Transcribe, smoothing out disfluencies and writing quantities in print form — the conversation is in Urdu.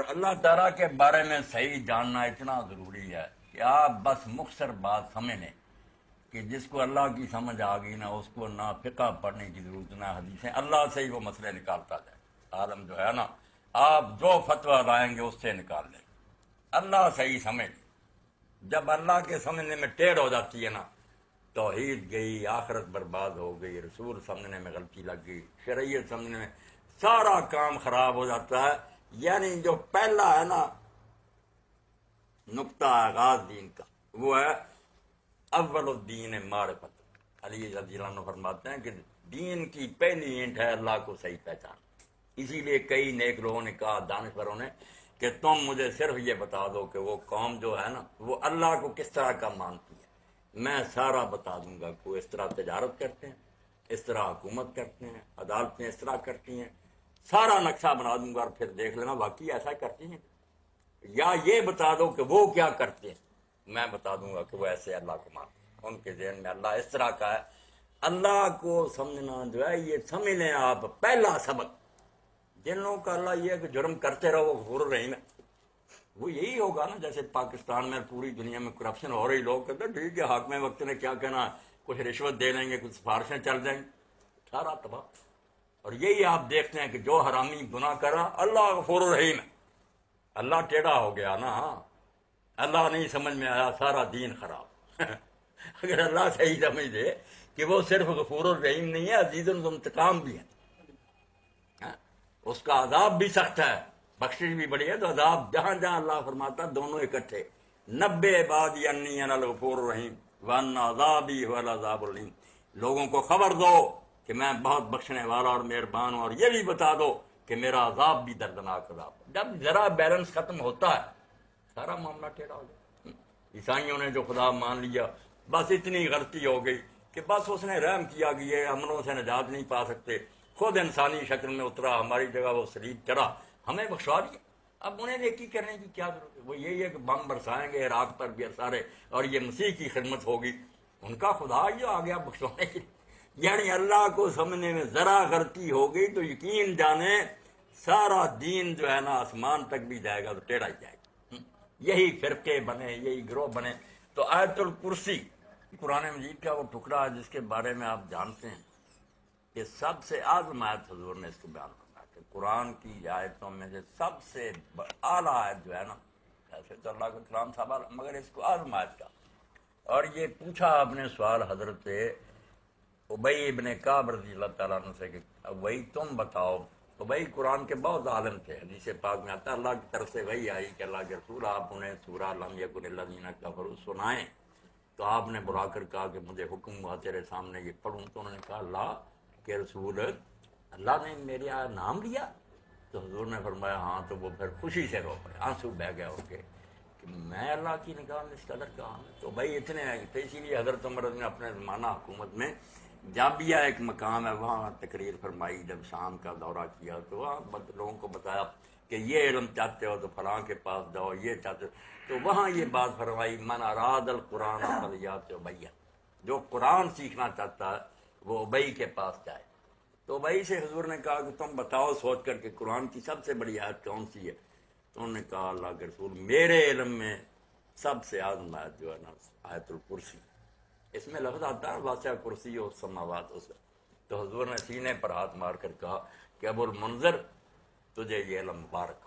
اللہ تعالیٰ کے بارے میں صحیح جاننا اتنا ضروری ہے کہ آپ بس مختصر بات سمجھ لیں کہ جس کو اللہ کی سمجھ آ گئی نا اس کو نہ فقہ پڑھنے کی ضرورت نہ حدیثیں، اللہ سے ہی وہ مسئلے نکالتا جائے۔ عالم جو ہے نا، آپ جو فتویٰ لائیں گے اس سے نکال لیں، اللہ صحیح سمجھ۔ جب اللہ کے سمجھنے میں ٹیڑھ ہو جاتی ہے نا، توحید گئی، آخرت برباد ہو گئی، رسول سمجھنے میں غلطی لگ گئی، شریعت سمجھنے میں سارا کام خراب ہو جاتا ہے۔ یعنی جو پہلا ہے نا نقطہ آغاز دین کا، وہ ہے اول الدین معرفت۔ علی رضی اللہ عنہ فرماتے ہیں کہ دین کی پہلی اینٹ ہے اللہ کو صحیح پہچان۔ اسی لیے کئی نیک لوگوں نے کہا، دانشوروں نے، کہ تم مجھے صرف یہ بتا دو کہ وہ قوم جو ہے نا وہ اللہ کو کس طرح کا مانتی ہے، میں سارا بتا دوں گا کہ وہ اس طرح تجارت کرتے ہیں، اس طرح حکومت کرتے ہیں، عدالتیں اس طرح کرتی ہیں، سارا نقشہ بنا دوں گا اور پھر دیکھ لینا واقعی ایسا کرتی ہیں۔ یا یہ بتا دو کہ وہ کیا کرتے ہیں، میں بتا دوں گا کہ وہ ایسے اللہ کو مانتے ہیں، ان کے ذہن میں اللہ اس طرح کا ہے۔ اللہ کو سمجھنا جو ہے، یہ سمجھ لیں آپ پہلا سبق۔ جن لوگوں کا اللہ یہ ہے کہ جرم کرتے رہو غفور الرحیم ہے، وہ یہی ہوگا نا۔ جیسے پاکستان میں پوری دنیا میں کرپشن ہو رہی، لوگ کہتے ہیں ٹھیک ہے حاکم وقت نے کیا کہنا ہے، کچھ رشوت دے لیں گے، کچھ سفارشیں چل جائیں گی، سارا تباہ۔ اور یہی آپ دیکھتے ہیں کہ جو حرامی گناہ کر رہا، اللہ غفور الرحیم ہے، اللہ ٹیڑھا ہو گیا نا، اللہ نہیں سمجھ میں آیا، سارا دین خراب۔ اگر اللہ صحیح سمجھ دے کہ وہ صرف غفور الرحیم نہیں ہے، عزیز الانتقام بھی ہے، اس کا عذاب بھی سخت ہے، بخشش بھی بڑی ہے، تو عذاب جہاں جہاں اللہ فرماتا دونوں اکٹھے، نبے عبادی انی انا الغفور الرحیم وان عذابی هو العذاب العلیم۔ لوگوں کو خبر دو کہ میں بہت بخشنے والا اور مہربان ہوں، اور یہ بھی بتا دو کہ میرا عذاب بھی دردناک عذاب۔ جب ذرا بیلنس ختم ہوتا ہے سارا معاملہ ٹیڑھا ہو جاتا ہے۔ عیسائیوں نے جو خدا مان لیا، بس اتنی غلطی ہو گئی کہ بس اس نے رحم کیا کہ یہ امنوں سے نجات نہیں پا سکتے، خود انسانی شکل میں اترا، ہماری جگہ وہ صلیب چڑھا، ہمیں بخشوا دیا۔ اب انہیں نیکی کرنے کی کیا ضرورت ہے؟ وہ یہی ہے کہ بم برسائیں گے عراق پر بھی سارے، اور یہ مسیح کی خدمت ہوگی، ان کا خدا یہ آ گیا بخشوانے کے لیے۔ یعنی اللہ کو سمجھنے میں ذرا غلطی ہو گئی تو یقین جانے سارا دین جو ہے نا آسمان تک بھی جائے گا تو ٹیڑھا ہی جائے گا۔ یہی فرقے بنے، یہی گروہ بنے۔ تو آیت الکرسی قرآن مجید کا وہ ٹکڑا ہے جس کے بارے میں آپ جانتے ہیں کہ سب سے اعظم آیت حضور نے اس کو بیان کرنا کہ قرآن کی آیتوں میں سے سب سے اعلیٰ آیت جو ہے نا، ایسے تو اللہ کا کلام صاحب، مگر اس کو اعظم آیت کا۔ اور یہ پوچھا آپ نے سوال حضرت ابی ابن کعب رضی اللہ تعالیٰ عنہ سے کہ وہی تم بتاؤ۔ ابی قرآن کے بہت عالم تھے، حدیث پاک میں آتا ہے اللہ کی طرف سے وہی آئی کہ اللہ کے رسول آپ انہیں سورہ لم یکن الذین کفروا سنائیں۔ تو آپ نے بلا کر کہا کہ مجھے حکم ہوا تیرے سامنے یہ پڑھوں، تو انہوں نے کہا اللہ کے رسول، اللہ نے میرے نام لیا؟ تو حضور نے فرمایا ہاں۔ تو وہ پھر خوشی سے رو پڑے، آنسو بہہ گیا ہو کے کہ میں اللہ کی نگاہ میں اس قدر کہا ہوں۔ تو بھائی اتنے تھے، اسی لیے حضرت عمر نے اپنے زمانہ حکومت میں جابیہ ایک مقام ہے، وہاں تقریر فرمائی۔ جب شام کا دورہ کیا تو وہاں لوگوں کو بتایا کہ یہ علم چاہتے ہو تو فلاں کے پاس جاؤ، یہ چاہتے ہو تو وہاں یہ بات فرمائی من اراد القرآن فلیات ابی، جو قرآن سیکھنا چاہتا ہے وہ ابی کے پاس جائے۔ تو ابی سے حضور نے کہا کہ تم بتاؤ سوچ کر کہ قرآن کی سب سے بڑی آیت کون سی ہے؟ تو انہوں نے کہا اللہ کے رسول میرے علم میں سب سے اعظم آیت جو ہے نا آیت الکرسی، اس میں لفظ آتا ہے واسع کرسی اور سماوات اس۔ تو حضور نے سینے پر ہاتھ مار کر کہا کہ ابو المنذر تجھے یہ علم مبارک۔